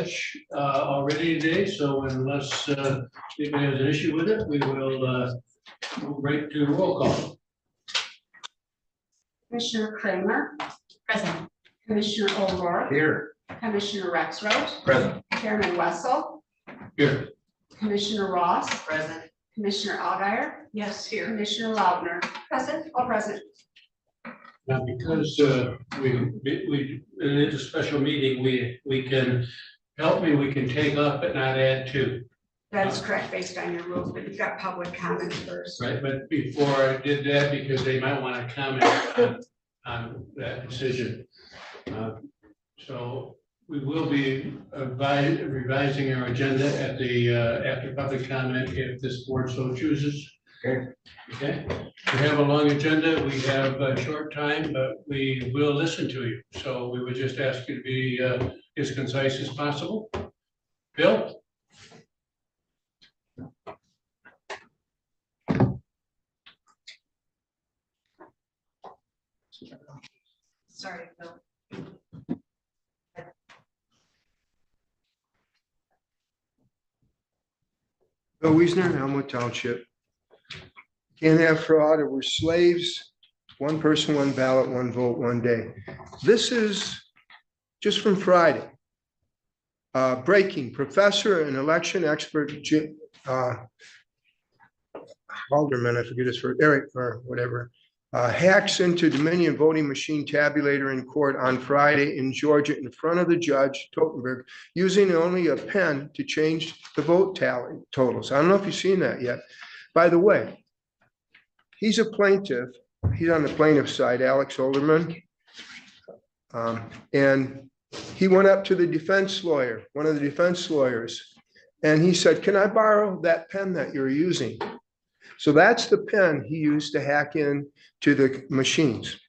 pledge already today, so unless anybody has an issue with it, we will move right to roll call. Commissioner Kramer. Present. Commissioner O'Rourke. Here. Commissioner Rexroth. Present. Chairman Wessel. Here. Commissioner Ross. Present. Commissioner Alguier. Yes, here. Commissioner Loudner. Present. All present. Now, because it is a special meeting, we can help me, we can take off but not add to, That is correct based on your rules, but you've got public comment first. right? But before I did that, because they might want to comment on that decision. So we will be revising our agenda at the after public comment if this board so chooses. Okay. Okay, we have a long agenda, we have a short time, but we will listen to you. So we would just ask you to be as concise as possible. Bill? Sorry, Bill. Bill Wiesner, Elmwood Township. Can't have fraud, or we're slaves. One person, one ballot, one vote, one day. This is just from Friday. Breaking, professor and election expert, Alderman, I forget his first, Eric or whatever, hacks into Dominion voting machine tabulator in court on Friday in Georgia in front of the judge, Totenberg, using only a pen to change the vote tally totals. I don't know if you've seen that yet. By the way, he's a plaintiff. He's on the plaintiff side, Alex Olderman. And he went up to the defense lawyer, one of the defense lawyers, and he said, "Can I borrow that pen that you're using?" So that's the pen he used to hack in to the machines.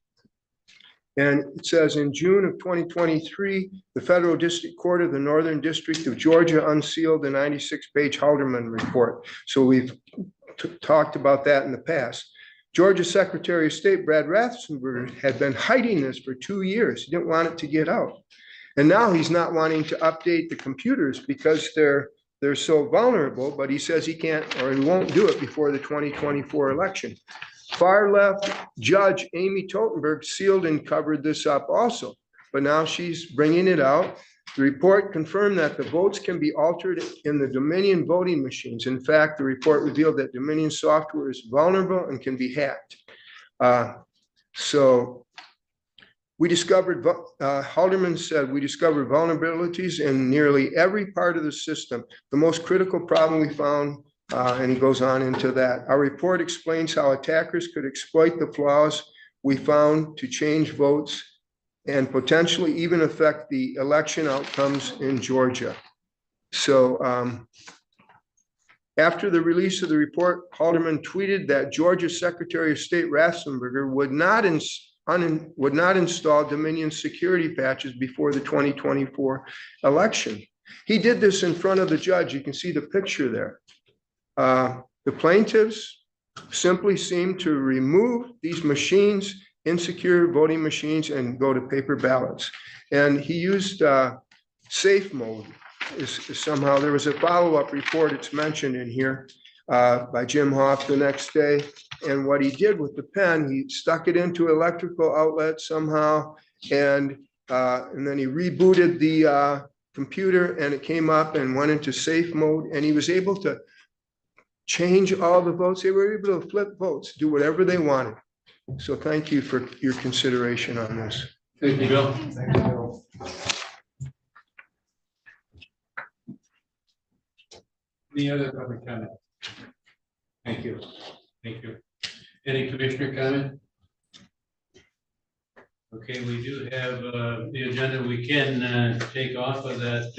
And it says in June of 2023, the Federal District Court of the Northern District of Georgia unsealed the 96-page Halderman report. So we've talked about that in the past. Georgia Secretary of State Brad Raffensperger had been hiding this for 2 years. He didn't want it to get out. And now he's not wanting to update the computers because they're so vulnerable, but he says he can't or he won't do it before the 2024 election. Far left Judge Amy Totenberg sealed and covered this up also, but now she's bringing it out. The report confirmed that the votes can be altered in the Dominion voting machines. In fact, the report revealed that Dominion software is vulnerable and can be hacked. So we discovered, Halderman said, we discovered vulnerabilities in nearly every part of the system. The most critical problem we found, and he goes on into that. Our report explains how attackers could exploit the flaws we found to change votes and potentially even affect the election outcomes in Georgia. So after the release of the report, Halderman tweeted that Georgia Secretary of State Raffensperger would not install Dominion security patches before the 2024 election. He did this in front of the judge. You can see the picture there. The plaintiffs simply seem to remove these machines, insecure voting machines, and go to paper ballots. And he used safe mode. Somehow there was a follow-up report, it's mentioned in here, by Jim Hoff the next day. And what he did with the pen, he stuck it into electrical outlet somehow, and then he rebooted the computer, and it came up and went into safe mode, and he was able to change all the votes. They were able to flip votes, do whatever they wanted. So thank you for your consideration on this. Thank you, Bill. Thank you, Bill. Any other public comment? Thank you. Thank you. Any commissioner comment? Okay, we do have the agenda. We can take off of that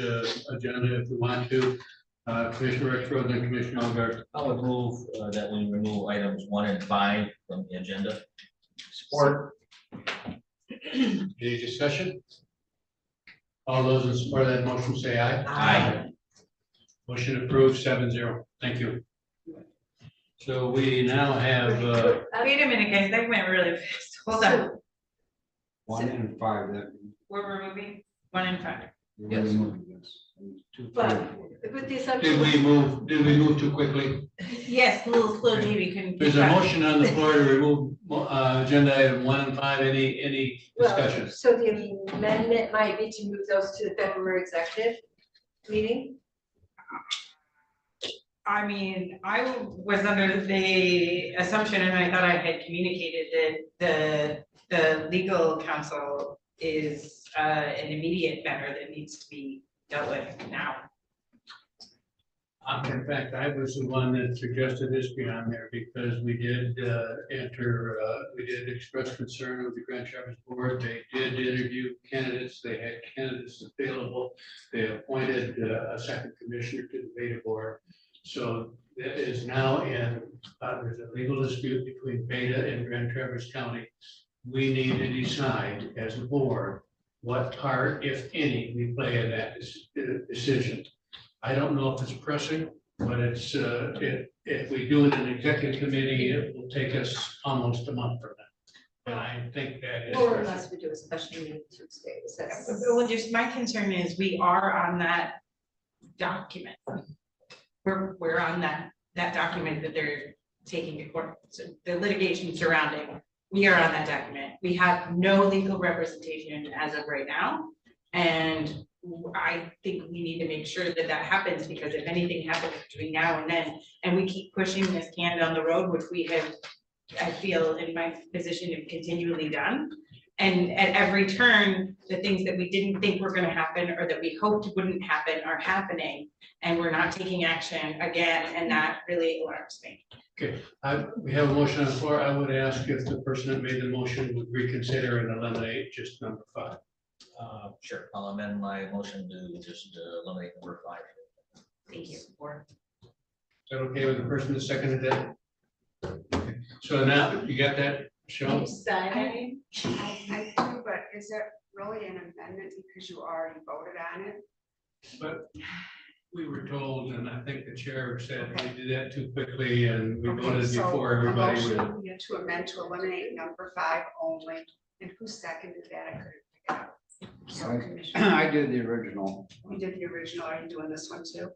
agenda if we want to. Commissioner Rexroth and Commissioner Alguier. I would move that we remove items 1 and 5 from the agenda. Support. Any discussion? All those in support of that motion say aye. Aye. Motion approved 7-0. Thank you. So we now have Wait a minute, guys, that went really fast. Hold on. 1 and 5. That We're removing 1 and 5. yes. But with the Did assumption. we move too quickly? Yes, a little slow, maybe couldn't. There's keep a up. motion on the floor to remove, agenda item 1 and 5, any discussion? Well, so the amendment might be to move those to the February executive meeting? I mean, I was under the assumption, and I thought I had communicated that the legal counsel is an immediate matter that needs to be dealt with now. In fact, I was the one that suggested this be on there because we did we did express concern with the Grand Traverse Board. They did interview candidates. They had candidates available. They appointed a second commissioner to the Beta Board. So that is now there's a legal dispute between Beta and Grand Traverse County. We need to decide as a board what part, if any, we play in that decision. I don't know if it's pressing, but it's, if we do it in executive committee, it will take us almost a month from now. And I think that is. Or pressing. unless we do a special meeting Tuesday, Well, just my concern is we are on that document. We're on that document that they're taking to court, so the litigation surrounding, we are on that document. We have no legal representation as of right now. And I think we need to make sure that that happens, because if anything happens between now and then, and we keep pushing this can down the road, which we have, I feel in my position have continually done. And at every turn, the things that we didn't think were gonna happen or that we hoped wouldn't happen are happening. And we're not taking action again, and that really alarms me. Okay, we have a motion on the floor. I would ask if the person that made the motion would reconsider and eliminate just number 5. Sure, I'll amend my motion to just eliminate number 5. Thank you. Or Is that okay with the person that seconded that? Okay. So now, you got that, Sean? Signing. I do, but is it really an amendment because you already voted on it? But we were told, and I think the chair said we did that too quickly and we Okay, voted so before a everybody would. motion To amend to eliminate number 5 only, and who seconded that? I couldn't pick it up. So Commissioner, I did the original, you did the original, are you doing this one too?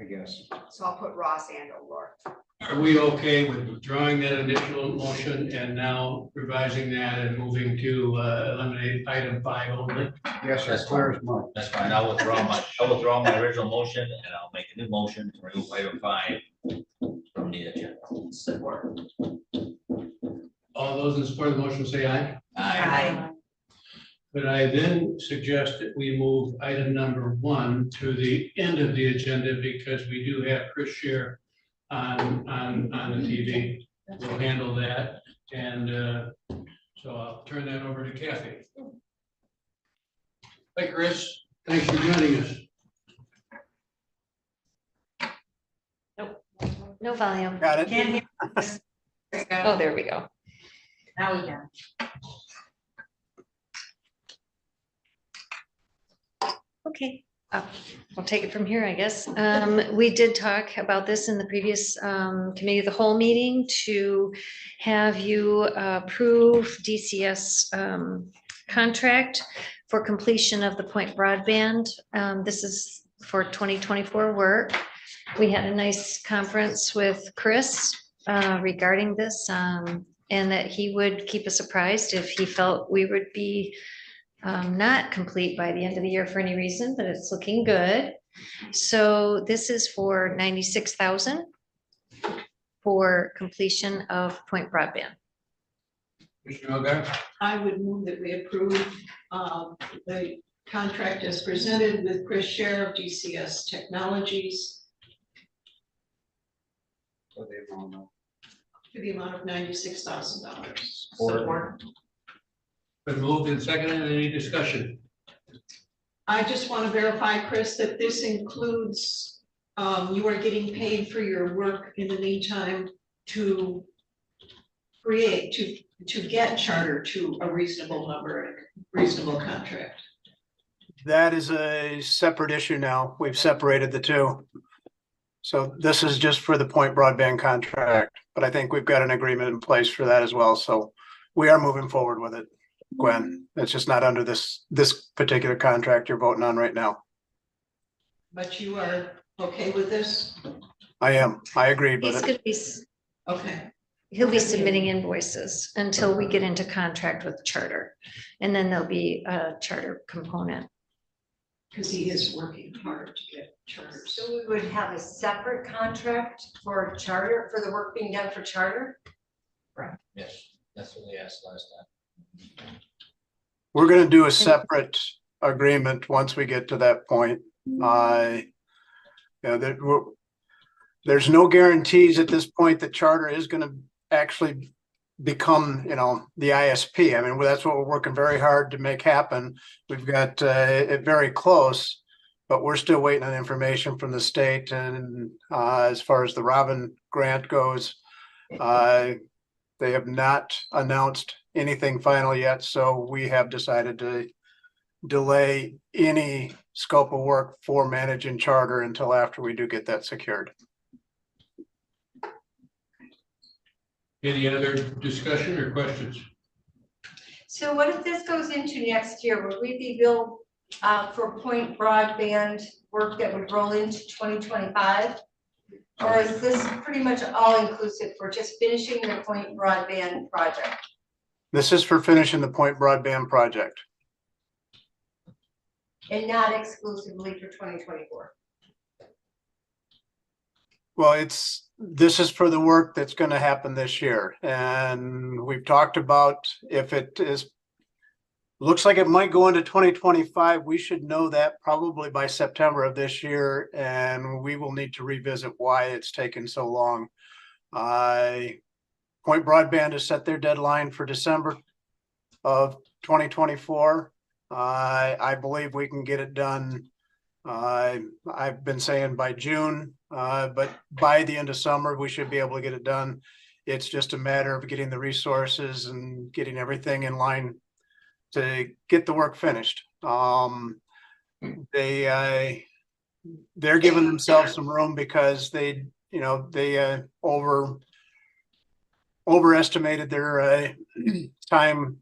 I guess. So I'll put Ross and O'Rourke. Are we okay with withdrawing that initial motion and now revising that and moving to eliminate item 5 only? Yes, that's clear as mud. That's fine, I'll withdraw my original motion and I'll make a new motion to remove item 5 from the agenda. Support. All those in support of the motion say aye. Aye. But I then suggest that we move item number 1 to the end of the agenda because we do have Chris Scheer on the TV. We'll handle that. And so I'll turn that over to Kathy. Hi, Chris. Thanks for joining us. No volume. Got it. Can't hear. There we Oh, go. there we go. Now we can. Okay, I'll take it from here, I guess. We did talk about this in the previous committee of the whole meeting to have you approve DCS contract for completion of the Point Broadband. This is for 2024 work. We had a nice conference with Chris regarding this, and that he would keep us apprised if he felt we would be not complete by the end of the year for any reason, but it's looking good. So this is for 96,000 for completion of Point Broadband. Commissioner Elgar? I would move that we approve the contract as presented with Chris Scheer of DCS Technologies So they don't know. for the amount of $96,000. Support. Been moved and seconded. Any discussion? I just want to verify, Chris, that this includes, you are getting paid for your work in the meantime to create, to get charter to a reasonable number, reasonable contract. That is a separate issue now. We've separated the two. So this is just for the Point Broadband contract, but I think we've got an agreement in place for that as well. So we are moving forward with it, Gwen. It's just not under this particular contract you're voting on right now. but you are okay with this? I am. I agreed with He's it. gonna be, Okay, he'll be submitting invoices until we get into contract with charter. And then there'll be a charter component. because he is working hard to get charters. So we would have a separate contract for charter, for the work being done for charter? Yes, that's what they asked last time. We're gonna do a separate agreement once we get to that point. There's no guarantees at this point that charter is gonna actually become, the ISP. I mean, that's what we're working very hard to make happen. We've got it very close, but we're still waiting on information from the state. And as far as the Robin grant goes, they have not announced anything final yet, so we have decided to delay any scope of work for managing charter until after we do get that secured. Any other discussion or questions? So what if this goes into next year? Would we be billed for point broadband work that would roll into 2025? Or is this pretty much all inclusive for just finishing the point broadband project? This is for finishing the point broadband project. And not exclusively for 2024? Well, this is for the work that's gonna happen this year, and we've talked about if it looks like it might go into 2025, we should know that probably by September of this year, and we will need to revisit why it's taken so long. Point Broadband has set their deadline for December of 2024. I believe we can get it done. I've been saying by June, but by the end of summer, we should be able to get it done. It's just a matter of getting the resources and getting everything in line to get the work finished. They're giving themselves some room because they overestimated their time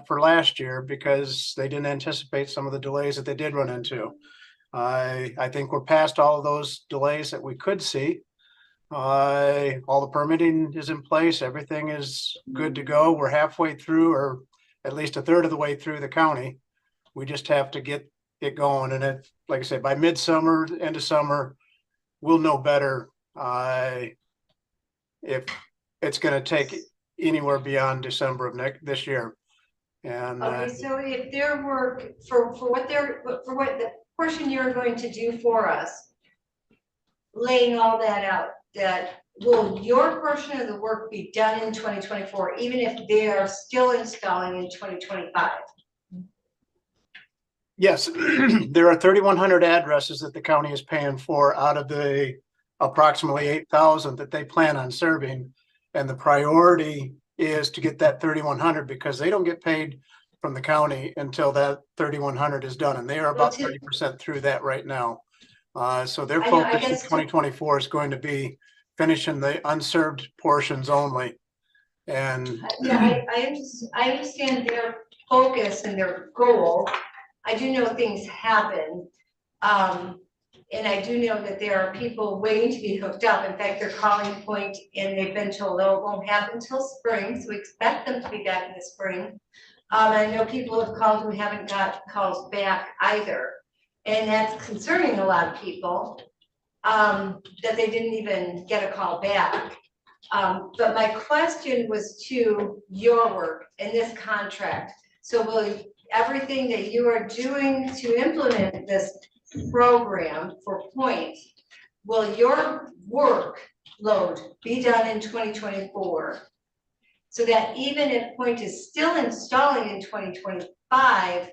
for last year because they didn't anticipate some of the delays that they did run into. I think we're past all of those delays that we could see. All the permitting is in place. Everything is good to go. We're halfway through, or at least a third of the way through the county. We just have to get it going. And like I said, by midsummer, end of summer, we'll know better if it's going to take anywhere beyond December of this year. And Okay, so if their work for what the portion you're going to do for us, laying all that out, that will your portion of the work be done in 2024, even if they are still installing in 2025? yes, there are 3,100 addresses that the county is paying for out of the approximately 8,000 that they plan on serving. And the priority is to get that 3,100 because they don't get paid from the county until that 3,100 is done. And they are about 30% through that right now. So their focus in 2024 is going to be finishing the unserved portions only. And yeah, I understand their focus and their goal. I do know things happen. And I do know that there are people waiting to be hooked up. In fact, they're calling Point and they've been told, oh, it won't happen until spring. So we expect them to be back in the spring. I know people have called who haven't got calls back either. And that's concerning a lot of people, that they didn't even get a call back. But my question was to your work in this contract. So will everything that you are doing to implement this program for Point, will your workload be done in 2024? So that even if Point is still installing in 2025,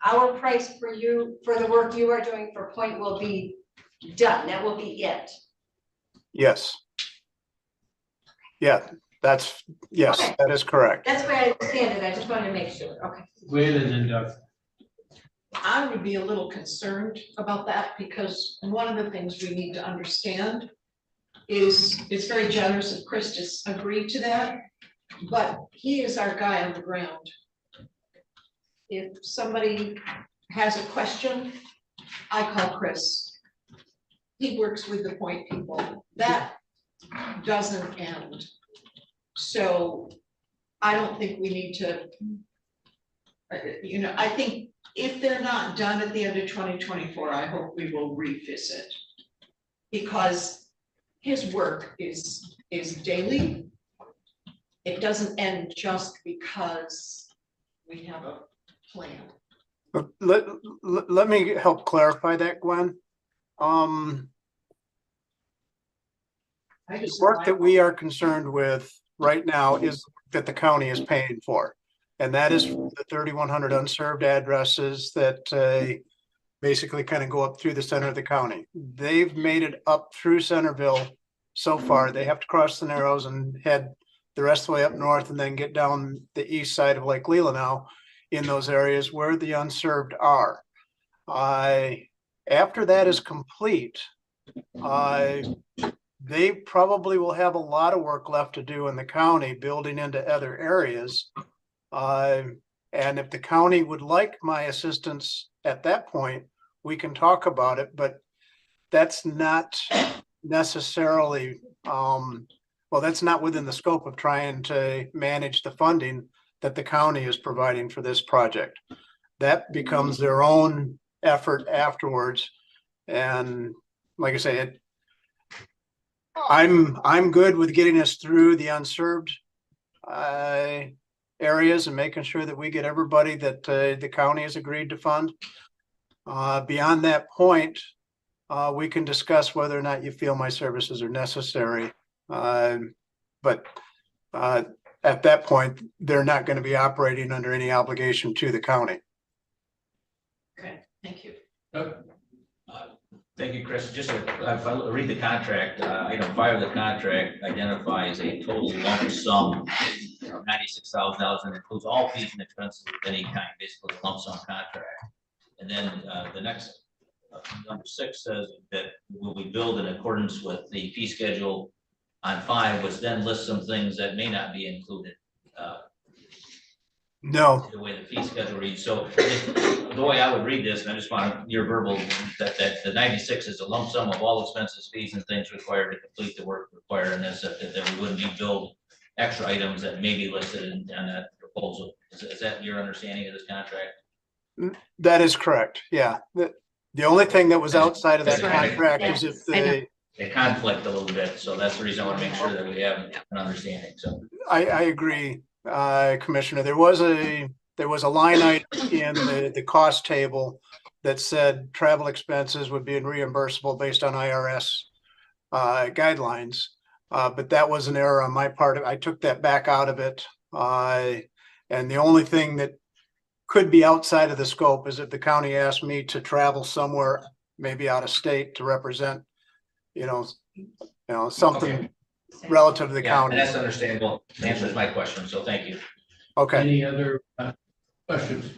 our price for you, for the work you are doing for Point will be done. That will be it. yes. Yeah, yes, Okay. that is correct. That's where I understand it. I just wanted to make sure. Okay. Wait, and then Doug. I would be a little concerned about that because one of the things we need to understand is it's very generous of Chris to agree to that, but he is our guy on the ground. If somebody has a question I call Chris. He works with the point people. That doesn't end. So I don't think we need to, I think if they're not done at the end of 2024, I hope we will revisit. Because his work is daily. It doesn't end just because we have a plan. But let me help clarify that, Gwen. The work that we are concerned with right now is that the county is paying for. And that is the 3,100 unserved addresses that basically kind of go up through the center of the county. They've made it up through Centerville so far. They have to cross the Narrows and head the rest of the way up north and then get down the east side of Lake Leelanau in those areas where the unserved are. After that is complete, they probably will have a lot of work left to do in the county building into other areas. And if the county would like my assistance at that point, we can talk about it, but that's not necessarily, well, that's not within the scope of trying to manage the funding that the county is providing for this project. That becomes their own effort afterwards. And like I say, I'm good with getting us through the unserved areas and making sure that we get everybody that the county has agreed to fund. Beyond that point, we can discuss whether or not you feel my services are necessary. But at that point, they're not going to be operating under any obligation to the county. Okay, thank you. Thank you, Chris. Just if I read the contract, item 5 of the contract identifies a total lump sum of $96,000 and includes all fees and expenses of any kind, basically a lump sum contract. And then the next number 6 says that will be billed in accordance with the fee schedule on 5, which then lists some things that may not be included. No. The way the fee schedule reads. So the way I would read this, and I just want your verbal, that the 96 is a lump sum of all expenses, fees, and things required to complete the work required in this, that we wouldn't be billed extra items that may be listed on that proposal. Is that your understanding of this contract? That is correct. Yeah. The only thing that was outside of that contract is if they conflict a little bit. So that's the reason I want to make sure that we have an understanding. So I agree, Commissioner. There was a line item in the cost table that said travel expenses would be reimbursable based on IRS guidelines. But that was an error on my part. I took that back out of it. And the only thing that could be outside of the scope is if the county asked me to travel somewhere, maybe out of state, to represent, something relative to the county. And that's understandable. Answers my question. So thank you. Okay. Any other questions?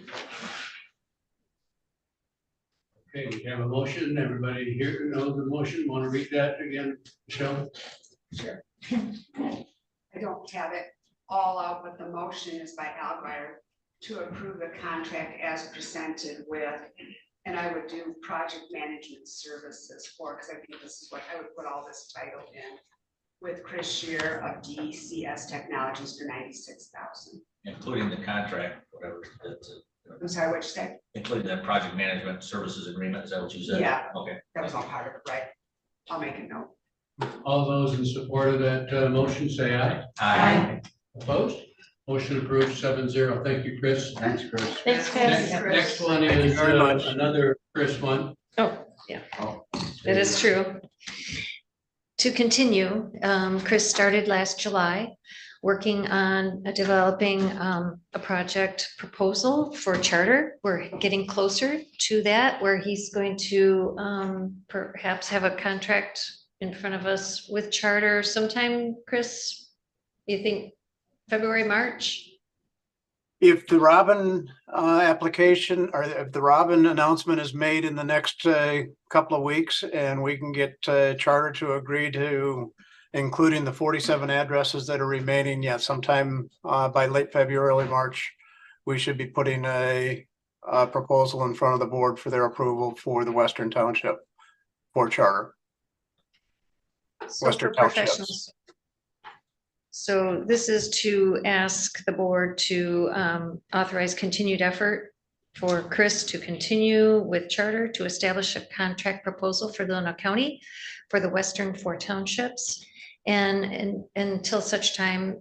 Okay, we have a motion. Everybody here knows the motion. Want to read that again, Michelle? Sure. I don't have it all out, but the motion is by Alguier to approve the contract as presented with, and I would do project management services for, because I think this is what I would put all this title in, with Chris Shear of DCS Technologies for $96,000. Including the contract, whatever. I'm sorry, what you said? Including the project management services agreement. Is that what you said? Yeah. Okay. That was all part of it, right? I'll make a note. All those in support of that motion, say aye. Aye. Opposed? Motion approved 7-0. Thank you, Chris. Thanks, Chris. Thanks, Chris. Next one Thank you is very much. another Chris one. Oh, yeah, that is true. To continue, Chris started last July, working on developing a project proposal for charter. We're getting closer to that, where he's going to perhaps have a contract in front of us with charter sometime, Chris? You think February, March? If the Robin application, or if the Robin announcement is made in the next couple of weeks, and we can get charter to agree to including the 47 addresses that are remaining, yeah, sometime by late February, early March, we should be putting a proposal in front of the board for their approval for the Western Township for charter. So for Western Townships. professionals. So this is to ask the board to authorize continued effort for Chris to continue with charter to establish a contract proposal for Leelanau County for the Western 4 townships. And until such time,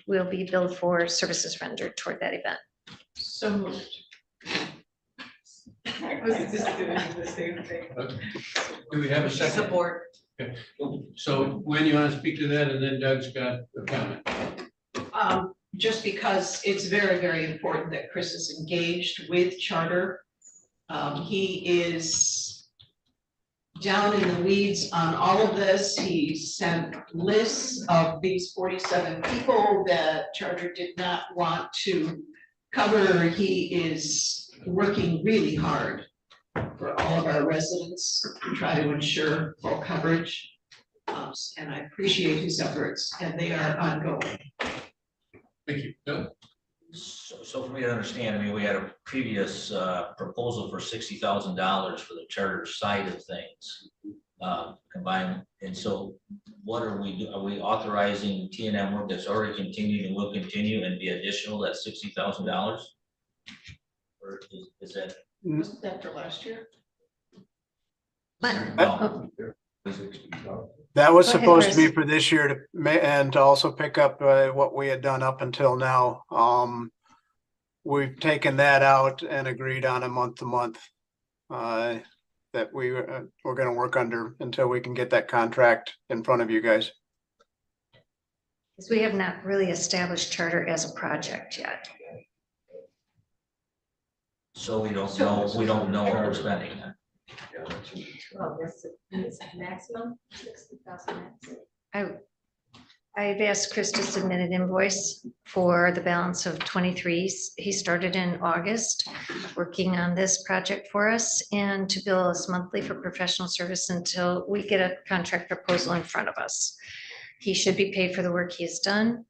we'll be billed for services rendered toward that event. So moved. I was just doing the same thing. Do we have a second? Support. So when you want to speak to that, and then Doug's got a comment. Just because it's very, very important that Chris is engaged with charter. He is down in the weeds on all of this. He sent lists of these 47 people that charter did not want to cover. He is working really hard for all of our residents to try to ensure full coverage. And I appreciate his efforts, and they are ongoing. Thank you. Doug? So for me to understand, I mean, we had a previous proposal for $60,000 for the charter side of things. Combined, and so what are we doing? Are we authorizing T&M work that's already continued and will continue and be additional, that $60,000? Or is that? Wasn't that for last year? No. That was Go ahead, supposed to be Chris. for this year and to also pick up what we had done up until now. We've taken that out and agreed on a month to month that we're going to work under until we can get that contract in front of you guys. Because we have not really established charter as a project yet. So we don't know what we're spending. Well, this is maximum 60,000. I've asked Chris to submit an invoice for the balance of 23. He started in August, working on this project for us and to bill us monthly for professional service until we get a contract proposal in front of us. He should be paid for the work he has done.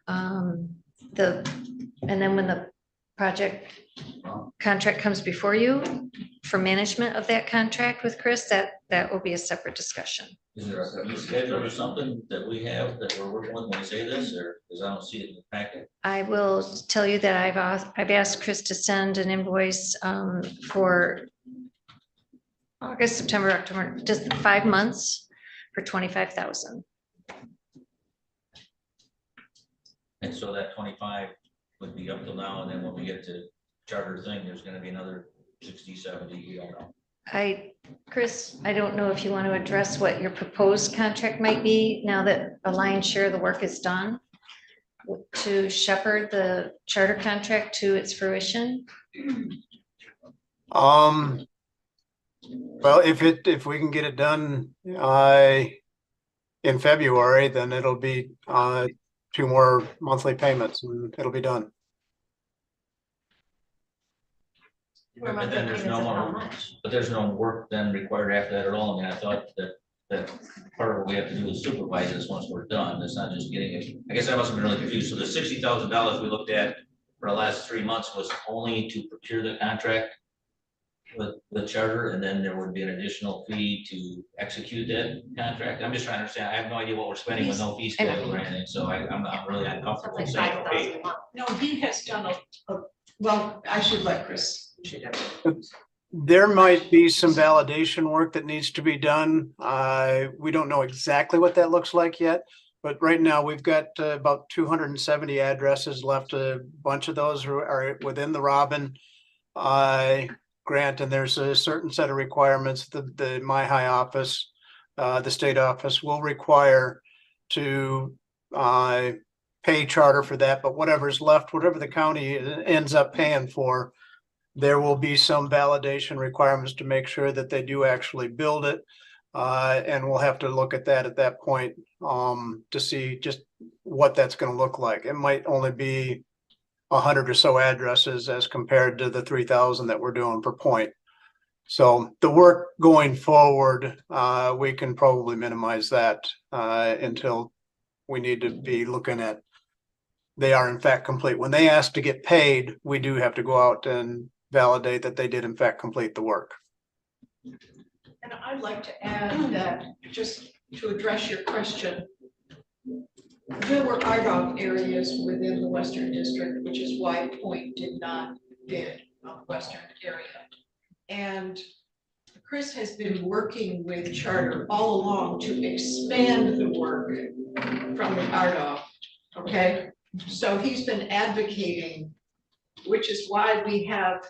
And then when the contract comes before you for management of that contract with Chris, that will be a separate discussion. Is there a fee schedule or something that we have that we're working with when we say this, or because I don't see it in the packet? I will tell you that I've asked Chris to send an invoice for August, September, October, just 5 months for 25,000. And so that 25 would be up till now, and then when we get to charter thing, there's gonna be another 60, 70, we don't know. Chris, I don't know if you want to address what your proposed contract might be now that a lion's share of the work is done to shepherd the charter contract to its fruition. Well, if we can get it done in February, then it'll be 2 more monthly payments and it'll be done. But then there's no more, but there's no work then required after that at all. I mean, I thought that part of what we have to do is supervise this once we're done. It's not just getting it. I guess I must have been really confused. So the $60,000 we looked at for the last 3 months was only to procure the contract with the charter, and then there would be an additional fee to execute that contract. I'm just trying to understand. I have no idea what we're spending with no fee schedule or anything, so I'm really uncomfortable Like saying, 5,000 okay. a month. No, he has done well, I should let Chris. There might be some validation work that needs to be done. We don't know exactly what that looks like yet, but right now we've got about 270 addresses left. A bunch of those are within the Robin grant, and there's a certain set of requirements that the My High office, the state office will require to pay charter for that, but whatever's left, whatever the county ends up paying for, there will be some validation requirements to make sure that they do actually build it. And we'll have to look at that point to see just what that's going to look like. It might only be 100 or so addresses as compared to the 3,000 that we're doing per point. So the work going forward, we can probably minimize that until we need to be looking at they are in fact complete. When they ask to get paid, we do have to go out and validate that they did in fact complete the work. And I'd like to add that, just to address your question, there were IDOC areas within the Western District, which is why Point did not bid on the Western area. And Chris has been working with Charter all along to expand the work from the RDOF, okay? So he's been advocating, which is why we have,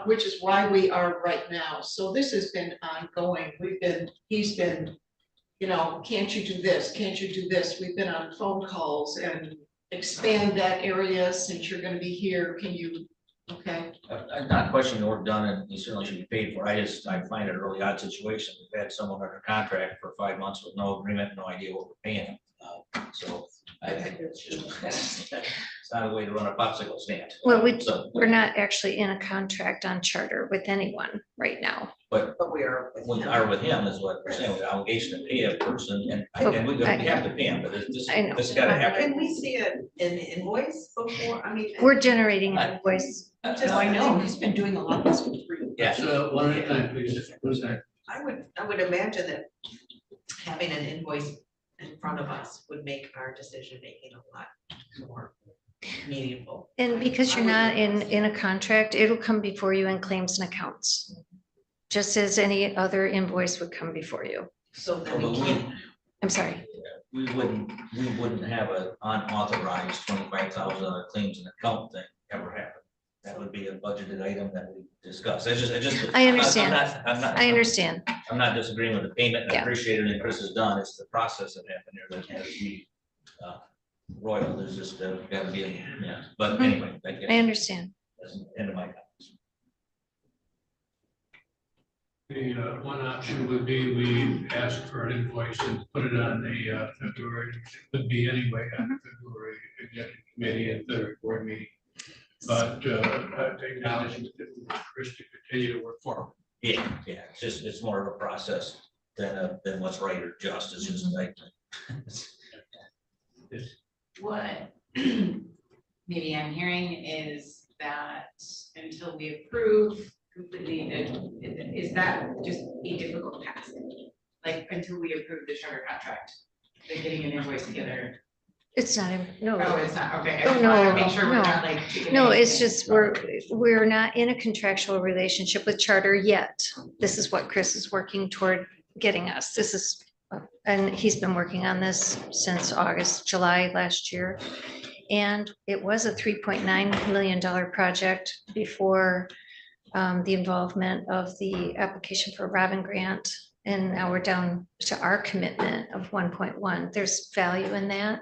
which is why we are right now. So this has been ongoing. He's been, you know, can't you do this? Can't you do this? We've been on phone calls and expand that area since you're gonna be here. Can you, okay? I'm not questioning the work done, and you certainly should be paid for. I find it a really odd situation. We've had someone under contract for 5 months with no agreement, no idea what we're paying them. So it's not a way to run a popsicle stand. Well, So, we're not actually in a contract on Charter with anyone right now. but we are with him is what we're saying. We have an obligation to pay a person, and we have to pay him, but I know. this gotta happen. Can we see an invoice before, I mean? We're generating an invoice. I know, he's been doing a lot of this for free. Yeah. So one at a time, please. Who's that? I would imagine that having an invoice in front of us would make our decision making a lot more meaningful. And because you're not in a contract, it'll come before you in claims and accounts. Just as any other invoice would come before you. So that But we can't, I'm sorry. we wouldn't have an unauthorized $25,000 claims and account thing ever happen. That would be a budgeted item that we discuss. I understand. I understand. I'm not disagreeing with the payment, and I Yeah. appreciate everything Chris has done. It's the process that happened here that has to be royal. There's just gotta be, yeah, but anyway. I understand. That's the end of my comments. The one option would be we ask for an invoice and put it on the February, it would be anyway on the February executive committee and third board meeting. But acknowledging that we want Chris to continue to work for him. Yeah, it's more of a process than what's right or just. It's just like. What maybe I'm hearing is that until we approve completely, is that just a difficult task? Like until we approve the charter contract, like getting an invoice together. It's not, no. Oh, it's not, okay. I Oh, just wanted to no, make sure we're no. not like. taking No, anything. it's just we're not in a contractual relationship with Charter yet. This is what Chris is working toward getting us. This is, and he's been working on this since July last year. And it was a $3.9 million project before the involvement of the application for Robin Grant. And now we're down to our commitment of 1.1. There's value in that.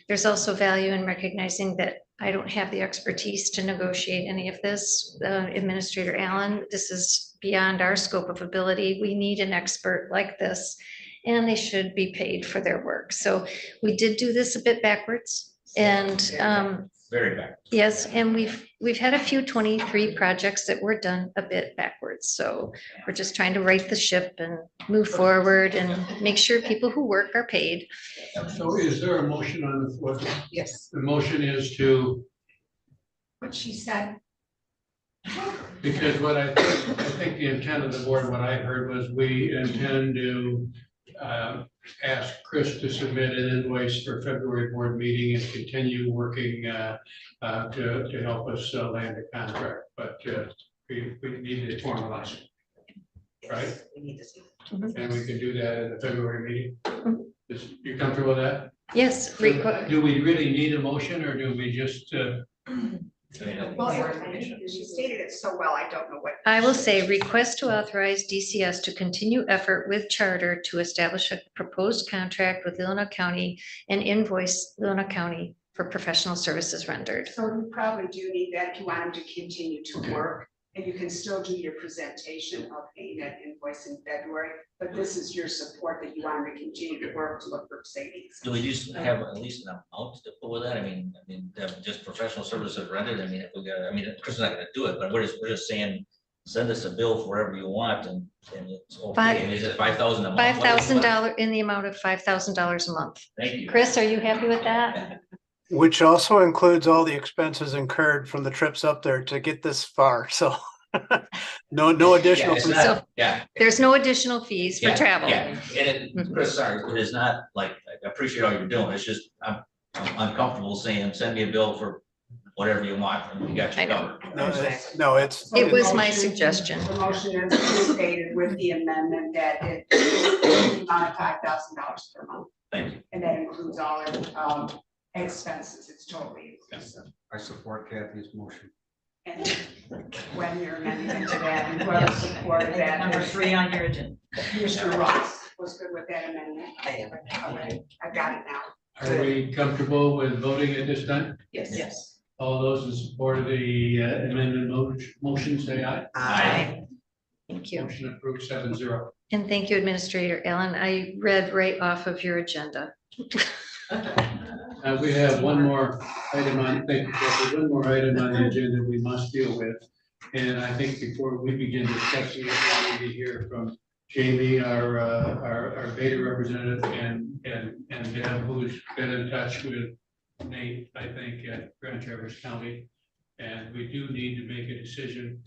There's also value in recognizing that I don't have the expertise to negotiate any of this. Administrator Allen, this is beyond our scope of ability. We need an expert like this, and they should be paid for their work. So we did do this a bit backwards. And Very back. yes, and we've had a few 23 projects that were done a bit backwards. So we're just trying to right the ship and move forward and make sure people who work are paid. So is there a motion on the floor? yes, The motion is to, What she said, because what I think the intent of the board, what I heard was we intend to ask Chris to submit an invoice for February board meeting and continue working to help us land a contract, but we need to formalize, right? we need to see. And we can do that at the February meeting. You comfortable with that? Yes, Do we really need a motion, or do we just? well, she stated it so well, I don't know what. I will say request to authorize DCS to continue effort with Charter to establish a proposed contract with Leelanau County and invoice Leelanau County for professional services rendered. So you probably do need that if you want them to continue to work, and you can still do your presentation of paying that invoice in February, but this is your support that you want them to continue to work to look for savings. Do we just have at least an amount to put with that? I mean, just professional services rendered. I mean, if we got, I mean, Chris is not gonna do it, but we're just saying, send us a bill for whatever you want and it's okay. Is it 5,000 a month? $5,000 in the amount of $5,000 a month. Thank you. Chris, are you happy with that? Which also includes all the expenses incurred from the trips up there to get this far, so no Yeah, additional. it's fees. not, yeah. There's no additional fees for Yeah, travel. Yeah, and it, Mhm. Chris, sorry, it is not like, I appreciate all you're doing, it's just, I'm uncomfortable saying, send me a bill for whatever you want, and we got I you know. covered. No, it's. It was it's- my suggestion. The motion is stated with the amendment that it is the amount of $5,000 per month. Thank you. And that includes all expenses. It's totally inclusive. I support Kathy's motion. And when you're amending it to that, and whoever supported that. Number 3 on your agenda. Commissioner Ross was good with that amendment. I am. All right, I got it now. Are we comfortable with voting at this time? Yes. All those in support of the amendment motion, say aye. Aye. Thank you. Motion approved 7-0. And thank you, Administrator Allen. I read right off of your agenda. We have one more item on, thank you, Jeffrey, one more item on the agenda we must deal with. And I think before we begin discussing it, we need to hear from Jamie, our beta representative, and Deb, who's been in touch with Nate, I think, at Grand Traverse County. And we do need to make a decision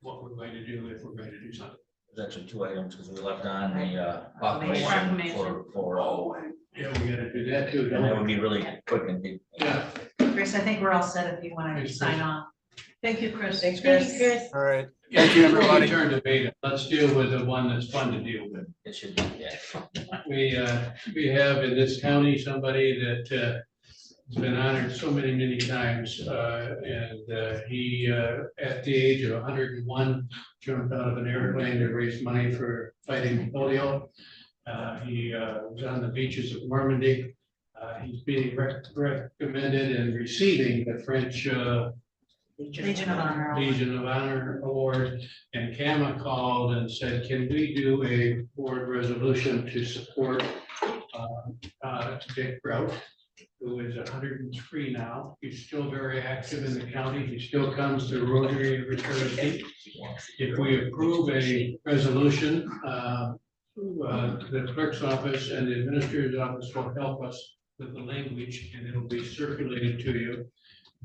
what we're going to do if we're going to do something. There's actually 2 items, because we left on the proclamation for, Yeah, we gotta do that too. and don't that we? would be really quick and deep. Yeah. Chris, I think we're all set if you want to Thanks, sign Chris. off. Thank you, Chris. Thanks, Chris. All right, Yeah, thank you, before we everybody. turn to beta, let's deal with the one that's fun to deal with. It should be, yeah. We have in this county somebody that has been honored so many times. He, at the age of 101, jumped out of an airplane to raise money for fighting polio. He was on the beaches of Normandy. He's being recommended and receiving the French Legion of Honor. Legion of Honor Award, and Kama called and said, can we do a board resolution to support Dick Grout, who is 103 now. He's still very active in the county. He still comes to Rotary every Thursday. If we approve a resolution, the clerk's office and the administrator's office will help us with the language, and it'll be circulated to you.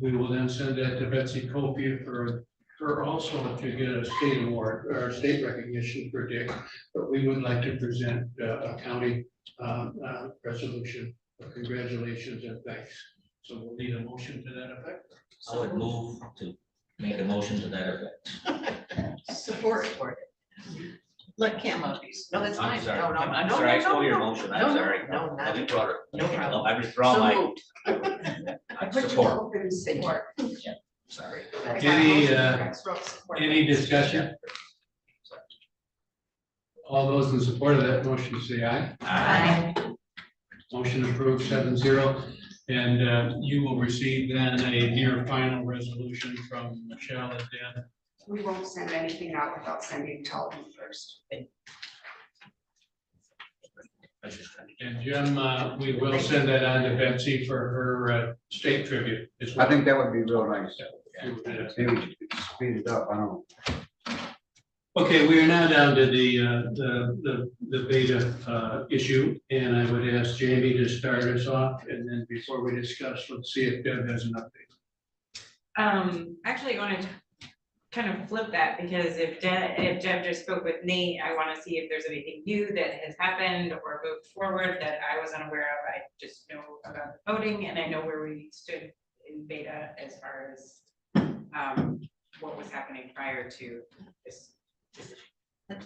We will then send that to Betsy Copia for her also to get a state award or state recognition for Dick. But we would like to present a county resolution of congratulations and thanks. So we'll need a motion to that effect. I would move to make a motion to that effect. Support. Let Cam up. No, that's I'm fine. sorry, No, no, I'm no, sorry, I no, stole your no. motion, No, I'm no, sorry. no, not- I withdraw it. no problem. I withdraw So my moved. I put your support, hope in support. sorry. Any discussion? All those in support of that motion say aye. Aye. Motion approved 7-0. And you will receive then a near final resolution from Michelle and Dan. We won't send anything out without sending to all of you first. And Jim, we will send that on to Betsy for her state tribute as well. I think that would be real nice. Yeah. Maybe we could speed it up, I don't know. Okay, we are now down to the beta issue, and I would ask Jamie to start us off, and then before we discuss, let's see if Deb has an update. Actually, I want to kind of flip that, because if Deb just spoke with Nate, I want to see if there's anything new that has happened or moved forward that I was unaware of. I just know about the voting, and I know where we stood in beta as far as what was happening prior to this.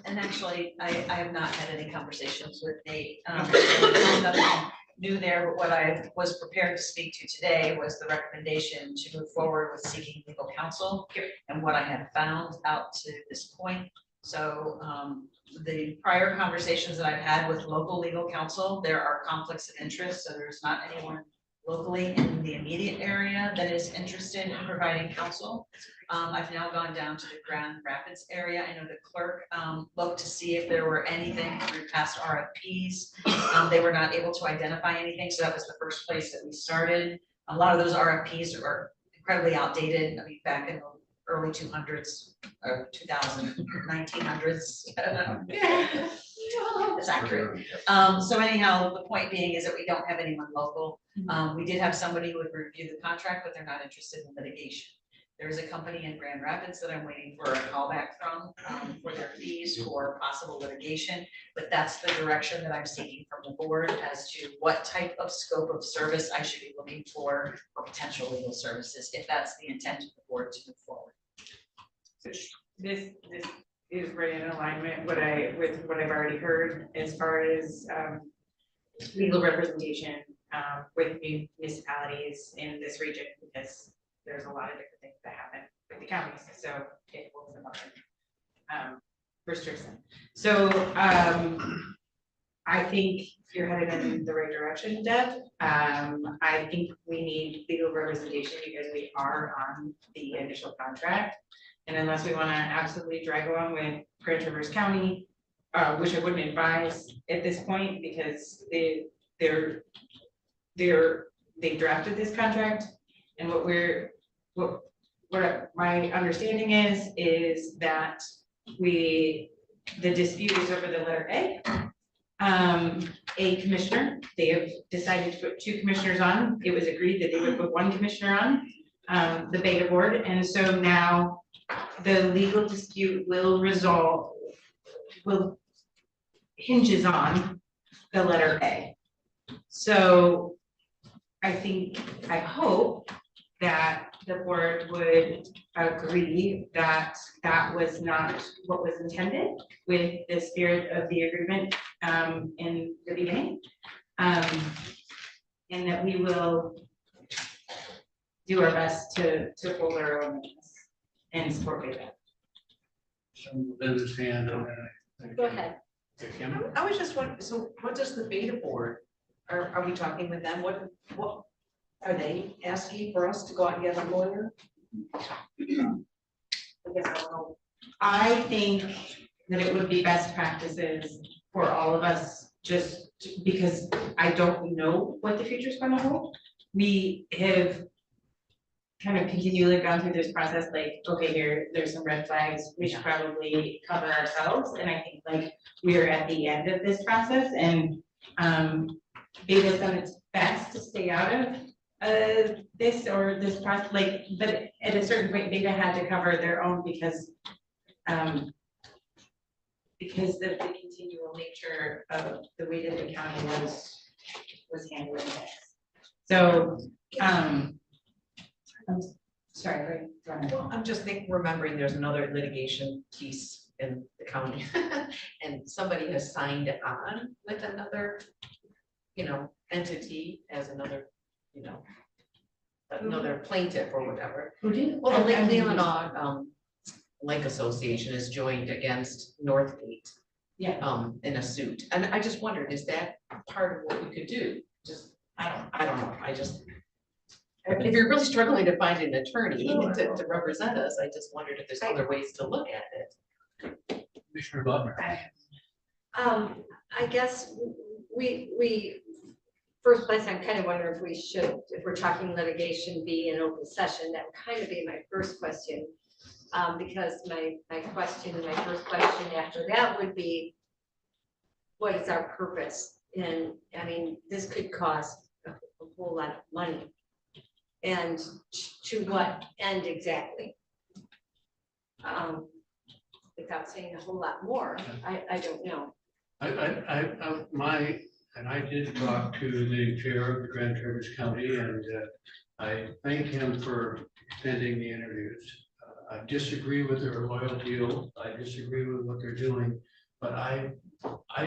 And actually, I have not had any conversations with Nate. Okay. Nothing new there, but what I was prepared to speak to today was the recommendation to move forward with seeking legal counsel and what I had found out to this point. So the prior conversations that I've had with local legal counsel, there are conflicts of interest, so there's not anyone locally in the immediate area that is interested in providing counsel. I've now gone down to the Grand Rapids area. I know the clerk looked to see if there were anything through past RFPs. They were not able to identify anything, so that was the first place that we started. A lot of those RFPs are incredibly outdated. I mean, back in the early 200s, or 2000, 1900s. That's accurate. So anyhow, the point being is that we don't have anyone local. We did have somebody who would review the contract, but they're not interested in litigation. There is a company in Grand Rapids that I'm waiting for a callback from, for their fees for possible litigation. But that's the direction that I'm seeking from the board as to what type of scope of service I should be looking for potential legal services, if that's the intent of the board to move forward. This is right in alignment with what I've already heard as far as legal representation with municipalities in this region, because there's a lot of different things that happen with the counties, so it holds them up and restricts them. So I think you're headed in the right direction, Deb. I think we need legal representation because we are on the initial contract. And unless we want to absolutely drag along with Grand Traverse County, which I wouldn't advise at this point because they drafted this contract. And what my understanding is that the dispute is over the letter A. A commissioner, they have decided to put 2 commissioners on. It was agreed that they would put 1 commissioner on the beta board. And so now the legal dispute will hinges on the letter A. So I hope that the board would agree that that was not what was intended with the spirit of the agreement in the beginning. And that we will do our best to hold our own and support it. Some business hand on that. Go ahead. Kim? I was just wondering, so what does the beta board, are we talking with them? What are they asking for us to go out and get a lawyer? I guess I don't know. I think that it would be best practices for all of us, just because I don't know what the future is going to hold. We have kind of continually gone through this process, like, okay, there's some red flags, we should probably cover ourselves, and I think like we are at the end of this process, and Beta's done its best to stay out of this process, like, but at a certain point, Beta had to cover their own because of the continual nature of the way that the county was handling this. So, I'm sorry, go ahead. Well, I'm just remembering there's another litigation piece in the county and somebody has signed on with another, entity as another, another plaintiff or whatever. Who did? Well, the Leelanau Lake Association is joined against Northgate. Yeah. In a suit. And I just wondered, is that part of what we could do? Just, I don't know. If you're really struggling to find an attorney to represent us, I just wondered if there's other ways to look at it. Commissioner Butler. I guess we, first place, I'm kind of wondering if we should, if we're talking litigation, be in open session. That would kind of be my first question. Because my first question after that would be, what is our purpose? And I mean, this could cost a whole lot of money. And to what end exactly? Without saying a whole lot more, I don't know. I did talk to the chair of the Grand Traverse County, and I thank him for extending the interviews. I disagree with their loyalty, I disagree with what they're doing, but I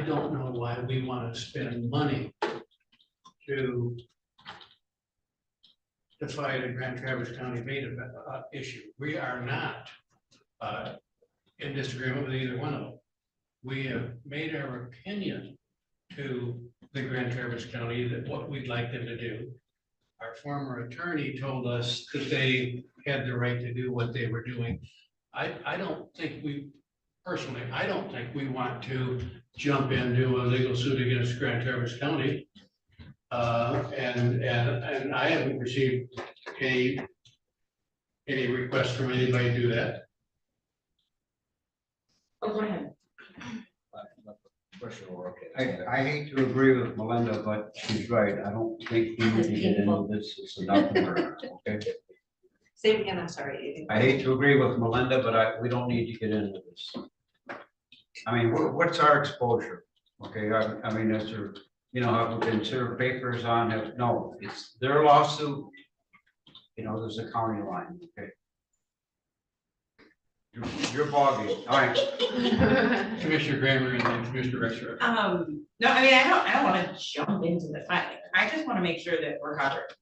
don't know why we want to spend money to fight a Grand Traverse County beta issue. We are not in disagreement with either one of them. We have made our opinion to the Grand Traverse County that what we'd like them to do. Our former attorney told us that they had the right to do what they were doing. I don't think personally, I don't think we want to jump into a legal suit against Grand Traverse County. And I haven't received any requests from anybody to do that. Oh, go ahead. portion of work. is. I hate to agree with Melinda, but she's right. I don't think we need to get into this. It's enough for her, okay? Say it again, I'm sorry. I hate to agree with Melinda, but we don't need to get into this. I mean, what's our exposure? Okay, I mean, is there, you know, have we considered papers on it? No, it's their lawsuit. You know, there's a county line, okay? You're boggy, all right. Commissioner Kramer and then Commissioner Rexroth. No, I mean, I don't wanna jump into the fight. I just wanna make sure that we're covered.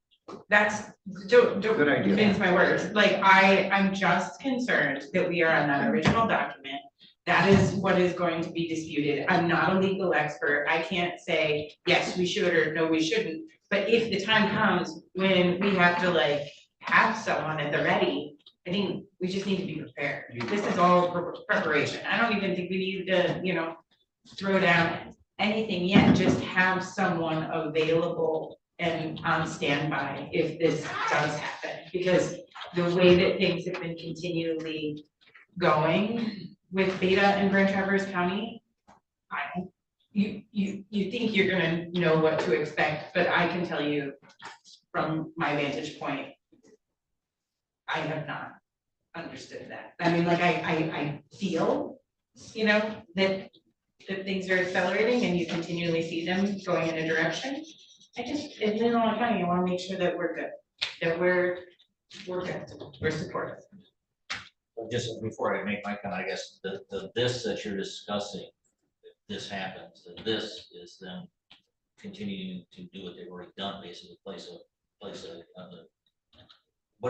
That's, don't Good idea. mince my words. Like, I'm just concerned that we are on that original document. That is what is going to be disputed. I'm not a legal expert. I can't say, yes, we should, or no, we shouldn't. But if the time comes when we have to like have someone at the ready, I think we just need to be prepared. This is all preparation. I don't even think we need to, you know, throw down anything yet. Just have someone available and on standby if this does happen. Because the way that things have been continually going with Beta in Grand Traverse County, you think you're gonna know what to expect, but I can tell you from my vantage point, I have not understood that. I mean, like, I feel, you know, that things are accelerating and you continually see them going in a direction. I just, in Leelanau County, I wanna make sure that we're good, that we're good, we're supportive. But just before I make my comment, I guess this that you're discussing, if this happens, then this is them continuing to do what they've already done, basically place a, what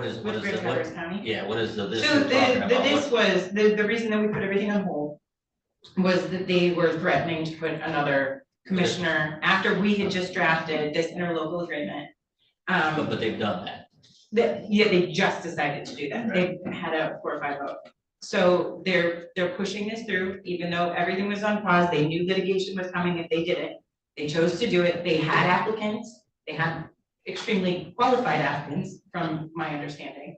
is With Grand Traverse County? yeah, what is this So you're talking the about? this was, the reason that we put everything on hold was that they were threatening to put another commissioner, after we had just drafted this interlocal agreement. But they've done that. Yeah, they just decided to do that. They had a 4-5 vote. So they're pushing this through, even though everything was on pause. They knew litigation was coming if they didn't. They chose to do it. They had applicants. They had extremely qualified applicants, from my understanding.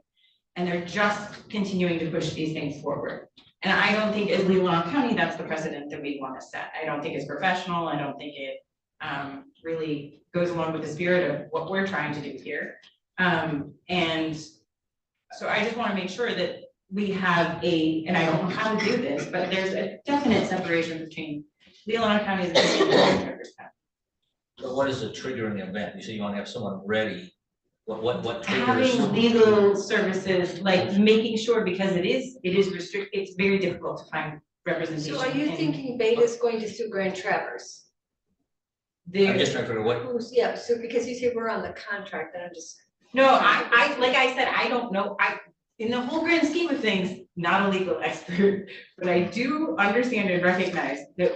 And they're just continuing to push these things forward. And I don't think as Leelanau County, that's the precedent that we want to set. I don't think it's professional. I don't think it really goes along with the spirit of what we're trying to do here. And so I just want to make sure that we have and I don't know how to do this, but there's a definite separation between Leelanau County and Grand Traverse County. But what is the triggering event? You say you want to have someone ready. What triggers? Having legal services, like making sure, because it is restricted, it's very difficult to find representation. So are you in- thinking Beta's going to sue Grand Traverse? I'm just trying to figure what, Yeah, so because you say we're on the contract, then I'm just. No, I, like I said, I don't know, in the whole grand scheme of things, not a legal expert, but I do understand and recognize that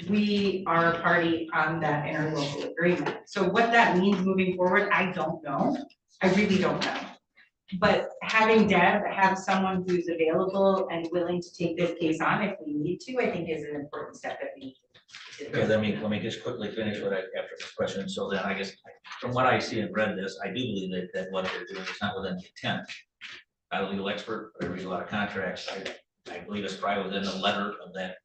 we are a party on that interlocal agreement. So what that means moving forward, I don't know. I really don't know. But having Deb have someone who's available and willing to take this case on if we need to, I think is an important step that we need to do. okay, let me just quickly finish what after this question. So then I guess, from what I see and read this, I do believe that what they're doing is not within the intent. Not a legal expert, but I read a lot of contracts. I believe it's probably within the letter of that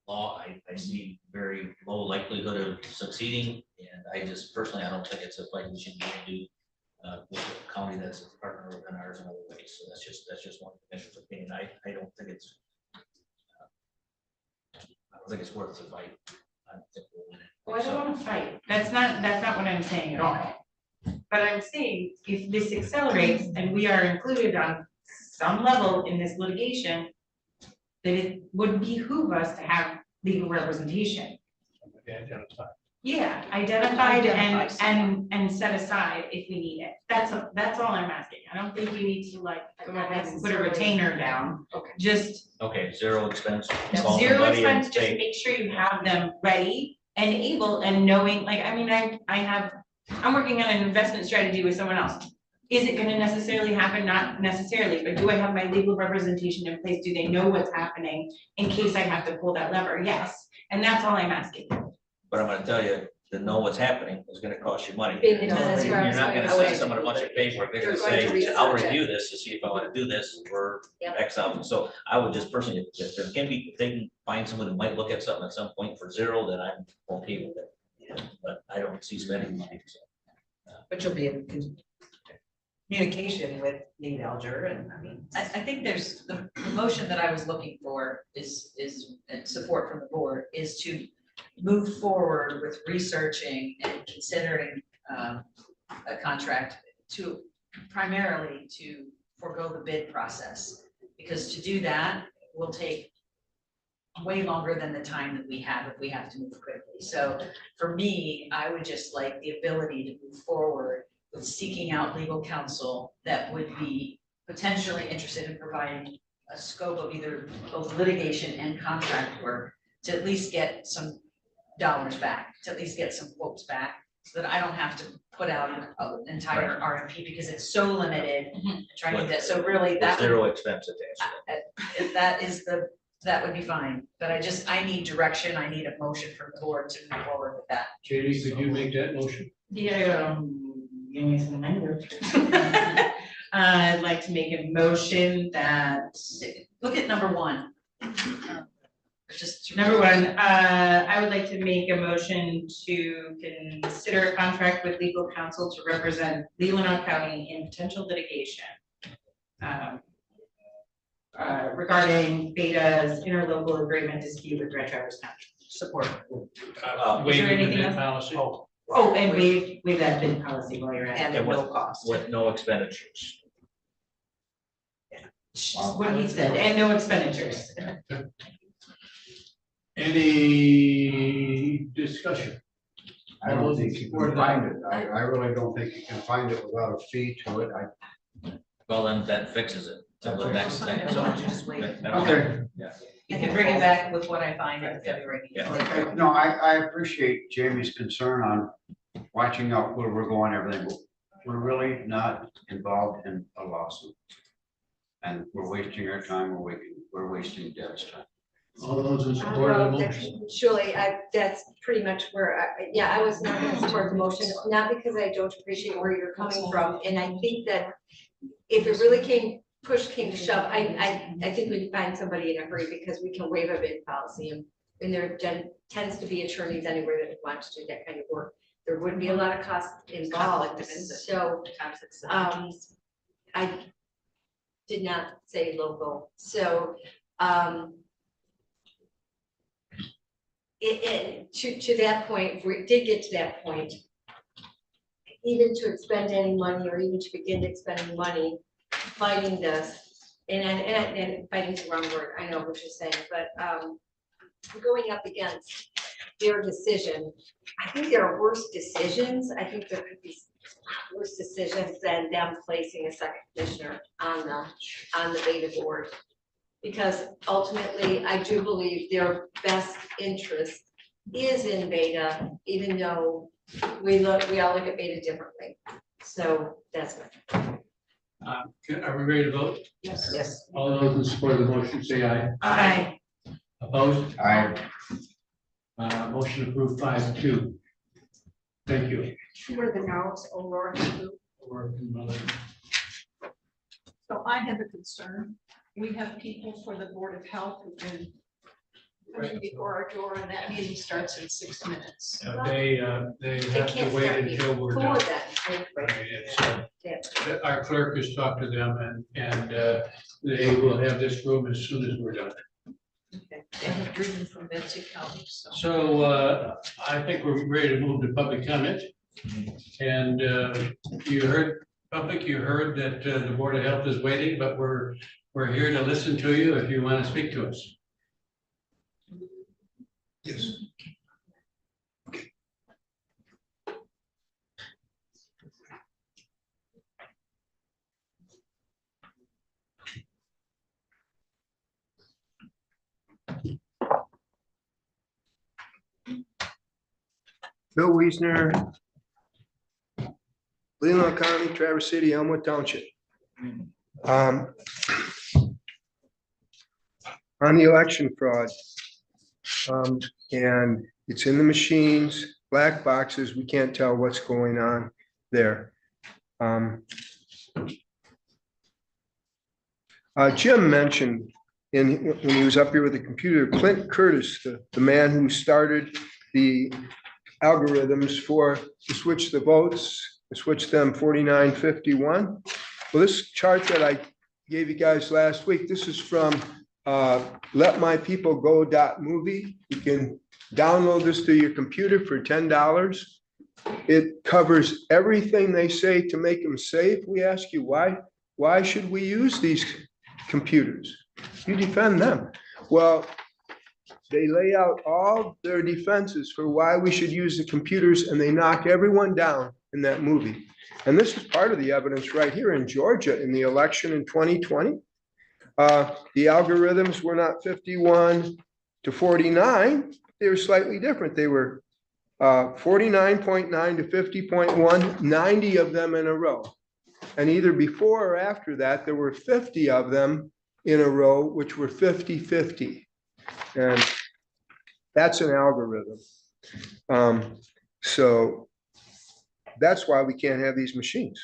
law. I see very low likelihood of succeeding, and I just personally, I don't think it's a fight we should do with a county that's a partner within ours in other ways. So that's just one commissioner's opinion. I don't think it's worth the fight. I don't think we'll win it. Well, I don't want to fight. That's not what I'm saying at all. But I'm saying if this accelerates and we are included on some level in this litigation, that it would behoove us to have legal representation. Yeah, identified and set aside if we need it. That's all I'm asking. I don't think we need to like go ahead and put a retainer down. Okay. Just Okay, zero expense. call zero somebody and expense, just take- make sure you have them ready and able and knowing, like, I mean, I'm working on an investment strategy with someone else. Is it gonna necessarily happen? Not necessarily, but do I have my legal representation in place? Do they know what's happening in case I have to pull that lever? Yes, and that's all I'm asking. But I'm gonna tell you, to know what's happening is gonna cost you money. Being the You're tennis grounds, not gonna I would- send someone a bunch of paperwork, they're gonna They're going to say, I'll research it. review this to see if I wanna do this for Yep. X out. So I would just personally, if there can be, if they can find someone who might look at something at some point for zero, then I'm okay with it. But I don't see spending money, so. But you'll be in communication with Nate Alger, and I mean, I think there's, the motion that I was looking for is, and support from the board, is to move forward with researching and considering a contract to primarily to forego the bid process. Because to do that will take way longer than the time that we have if we have to move quickly. So for me, I would just like the ability to move forward with seeking out legal counsel that would be potentially interested in providing a scope of either both litigation and contract work to at least get some dollars back, to at least get some quotes back, so that I don't have to put out an entire RFP because it's so limited. Trying to do that, so really With that would, zero expense attached. if that is the, that would be fine, but I need direction, I need a motion from the board to move forward with that. Katie, could you make that motion? Yeah, give me some language. I'd like to make a motion that, Look at number one. Just number one, I would like to make a motion to consider a contract with legal counsel to represent Leelanau County in potential litigation. Regarding Beta's interlocal agreement dispute with Grand Traverse County. Support. Is there Waiving the anything bid else? policy. Oh, and we that bid policy while you're at And it. at no cost. With no expenditures. What he said, and no expenditures. Any discussion? I don't think you can find it. I really don't think you can find it without a fee to it. Well, then that fixes it. So the next thing, so. Why don't you just wait? Okay. You can bring it back with what I find in February. Yeah. No, I appreciate Jamie's concern on watching out where we're going, everything. But we're really not involved in a lawsuit. And we're wasting our time, we're wasting Deb's time. All those in support of the motion? Surely, that's pretty much where, I was not gonna support the motion, not because I don't appreciate where you're coming from, and I think that if it really push came to shove, I think we can find somebody in a hurry, because we can waive a bid policy, and there tends to be attorneys anywhere that want to do that kind of work. There wouldn't be a lot of cost involved, so, I did not say local, so, to that point, if we did get to that point, even to expend any money or even to begin expending money, fighting this, and fighting's the wrong word, I know what you're saying, but going up against their decision, I think there are worse decisions. I think there could be worse decisions than them placing a second commissioner on the Beta board. Because ultimately, I do believe their best interest is in Beta, even though we all look at Beta differently. So that's my. Are we ready to vote? Yes. Yes. All those in support of the motion, say aye. Aye. Opposed? I Motion approved 5-2. Thank you. Who are the no's, O'Rourke and who? So I have a concern. We have people for the Board of Health who've been coming before our door, and that meeting starts in 6 minutes. They They have to can't wait start until we're done. before that. Right, it's, Yeah. Our clerk has talked to them and they will have this room as soon as we're done. Okay. They have driven from Betsy County, so. So I think we're ready to move to public comment. And you heard, public, you heard that the Board of Health is waiting, but we're here to listen to you if you want to speak to us. Yes. Bill Wiesner, Leelanau County, Traverse City, Elmwood Township. On the election fraud, and it's in the machines, black boxes. We can't tell what's going on there. Jim mentioned when he was up here with the computer, Clint Curtis, the man who started the algorithms to switch the votes, to switch them 49-51. Well, this chart that I gave you guys last week, this is from letmypeopleGo.movie. You can download this to your computer for $10. It covers everything they say to make them safe. We ask you, why should we use these computers? You defend them. Well, they lay out all their defenses for why we should use the computers, and they knock everyone down in that movie. And this is part of the evidence right here in Georgia in the election in 2020. The algorithms were not 51 to 49. They were slightly different. They were 49.9 to 50.1, 90 of them in a row. And either before or after that, there were 50 of them in a row, which were 50-50. And that's an algorithm. So that's why we can't have these machines.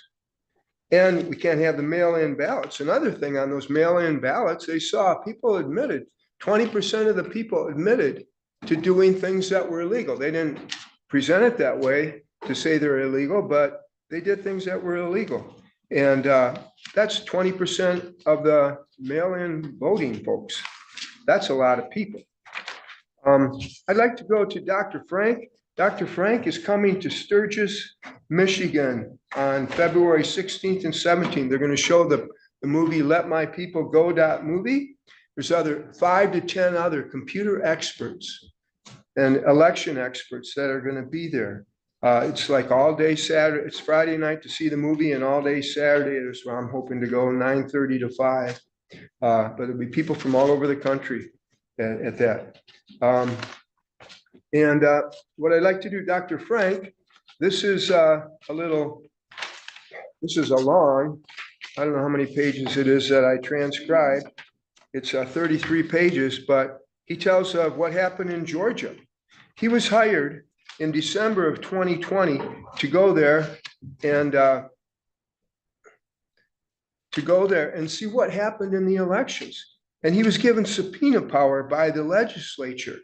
And we can't have the mail-in ballots. Another thing on those mail-in ballots, they saw people admitted, 20% of the people admitted to doing things that were illegal. They didn't present it that way to say they're illegal, but they did things that were illegal. And that's 20% of the mail-in voting folks. That's a lot of people. I'd like to go to Dr. Frank. Dr. Frank is coming to Sturgis, Michigan on February 16th and 17th. They're going to show the movie Let My People Go.movie. There's 5 to 10 other computer experts and election experts that are going to be there. It's like all day Saturday. It's Friday night to see the movie, and all day Saturday is where I'm hoping to go, 9:30 to 5. But there'll be people from all over the country at that. What I'd like to do, Dr. Frank, this is a long, I don't know how many pages it is that I transcribed. It's 33 pages, but he tells of what happened in Georgia. He was hired in December of 2020 to go there and see what happened in the elections. And he was given subpoena power by the legislature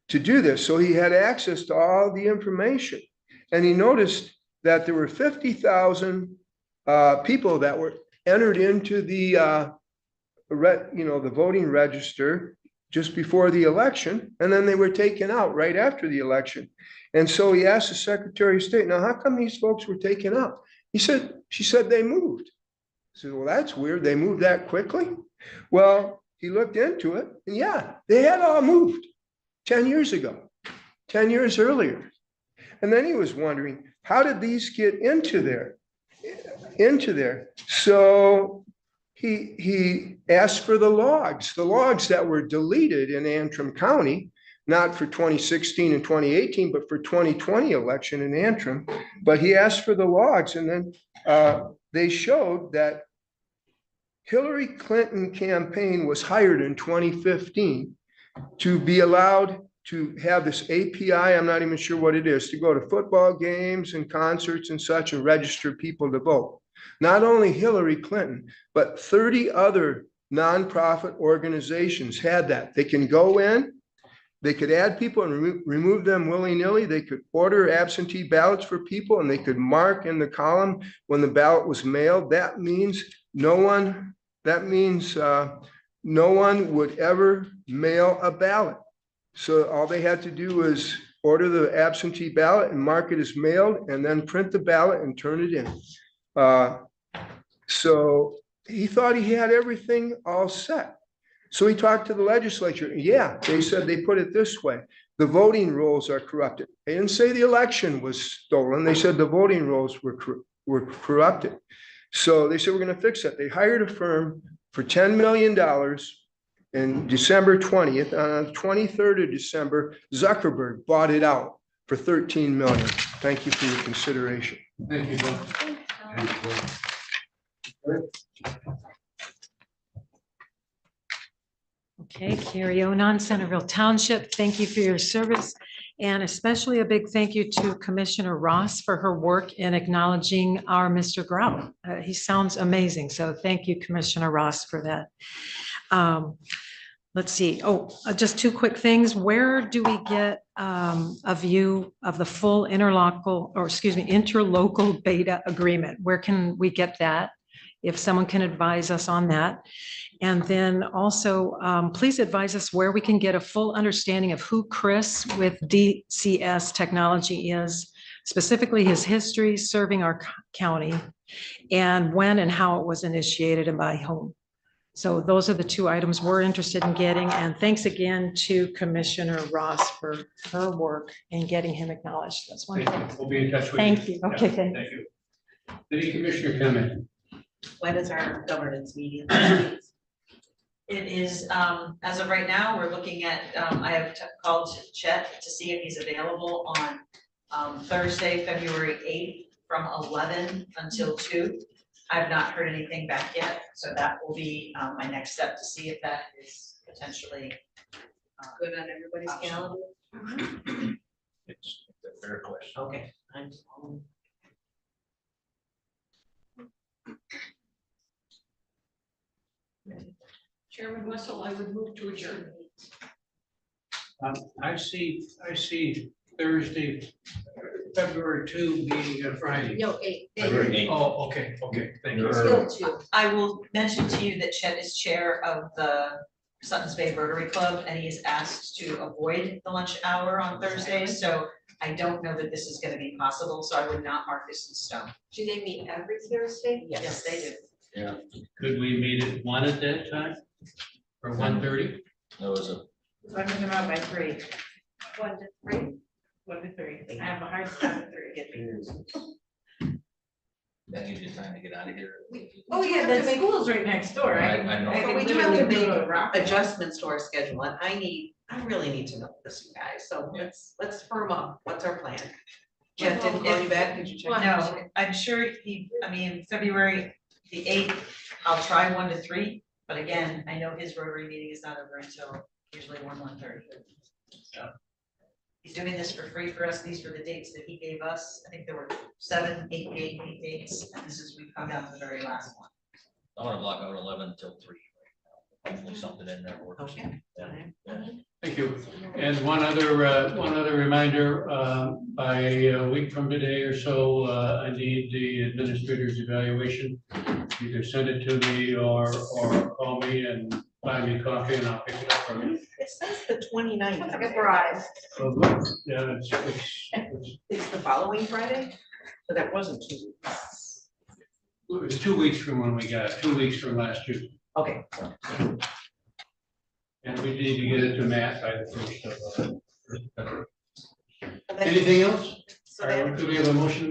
to do this. So he had access to all the information. And he noticed that there were 50,000 people that were entered into the voting register just before the election, and then they were taken out right after the election. And so he asked the Secretary of State, now how come these folks were taken out? She said they moved. I said, well, that's weird. They moved that quickly? Well, he looked into it, and yeah, they had all moved 10 years ago, 10 years earlier. And then he was wondering, how did these get into there? So he asked for the logs that were deleted in Antrim County, not for 2016 and 2018, but for 2020 election in Antrim. But he asked for the logs, and then they showed that Hillary Clinton campaign was hired in 2015 to be allowed to have this API, I'm not even sure what it is, to go to football games and concerts and such and register people to vote. Not only Hillary Clinton, but 30 other nonprofit organizations had that. They can go in, they could add people and remove them willy-nilly. They could order absentee ballots for people, and they could mark in the column when the ballot was mailed. That means no one would ever mail a ballot. So all they had to do was order the absentee ballot and mark it as mailed, and then print the ballot and turn it in. So he thought he had everything all set. So he talked to the legislature. Yeah, they said they put it this way. The voting rolls are corrupted. They didn't say the election was stolen. They said the voting rolls were corrupted. So they said, we're going to fix that. They hired a firm for $10 million in December 20th. On the 23rd of December, Zuckerberg bought it out for $13 million. Thank you for your consideration. Thank you, Bill. Okay, Carrie Onan, Centerville Township, thank you for your service And especially a big thank you to Commissioner Ross for her work in acknowledging our Mr. Grau. He sounds amazing. So thank you, Commissioner Ross, for that. Let's see. Just two quick things. Where do we get a view of the full interlocal beta agreement? Where can we get that? If someone can advise us on that. And then also, please advise us where we can get a full understanding of who Chris with DCS Technology is, specifically his history serving our county, and when and how it was initiated and by whom. So those are the two items we're interested in getting. And thanks again to Commissioner Ross for her work in getting him acknowledged. That's one thing. We'll be in touch with you. Thank you. Okay, Yeah, thank thank you. Any commissioner comment? When is our governance meeting? It is, as of right now, we're looking at, I have called Chet to see if he's available on Thursday, February 8th from 11 until 2. I've not heard anything back yet, so that will be my next step to see if that is potentially good on everybody's calendar. It's a fair question. Okay. Chairman Wessel, I would move to adjourn. I see Thursday, February 2 being a Friday. No, 8. February 8th. Oh, okay, thank you. Still 2. I will mention to you that Chet is chair of the Suttons Bay Rotary Club, and he is asked to avoid the lunch hour on Thursdays, so I don't know that this is gonna be possible, so I would not mark this in stone. Do they meet every Thursday? Yes, they do. Yeah. Could we meet at 1 at that time? Or 1:30? That was a, I'm gonna come out by 3. 1 to 3. 1 to 3. I have a hard stop at 3. that gives you time to get out of here. Oh, yeah, the school's right next door. I know. I But can we do have literally to go make Rock. adjustments to our schedule, and I really need to know this, you guys, so let's firm up, what's our plan? Jeff didn't call you back, did you check? No, I'm sure February the 8th, I'll try 1 to 3, but again, I know his Rotary meeting is not over until usually 1:30. So he's doing this for free for us. These were the dates that he gave us. I think there were 7, 8 dates, and we've come down to the very last one. I want to block out 11 until 3. Hopefully something in there works. Okay. Yeah. Thank you. And one other reminder, by a week from today or so, I need the administrator's evaluation. Either send it to me or call me and buy me coffee and I'll pick it up from you. It says the 29th. Like a bribe. So, good. Yeah, it's It's the following Friday, so that wasn't 2 weeks. it was 2 weeks from when we got it, 2 weeks from last year. Okay. And we need to get it to Matt by the 1st of February. Anything else? So that Do we have a motion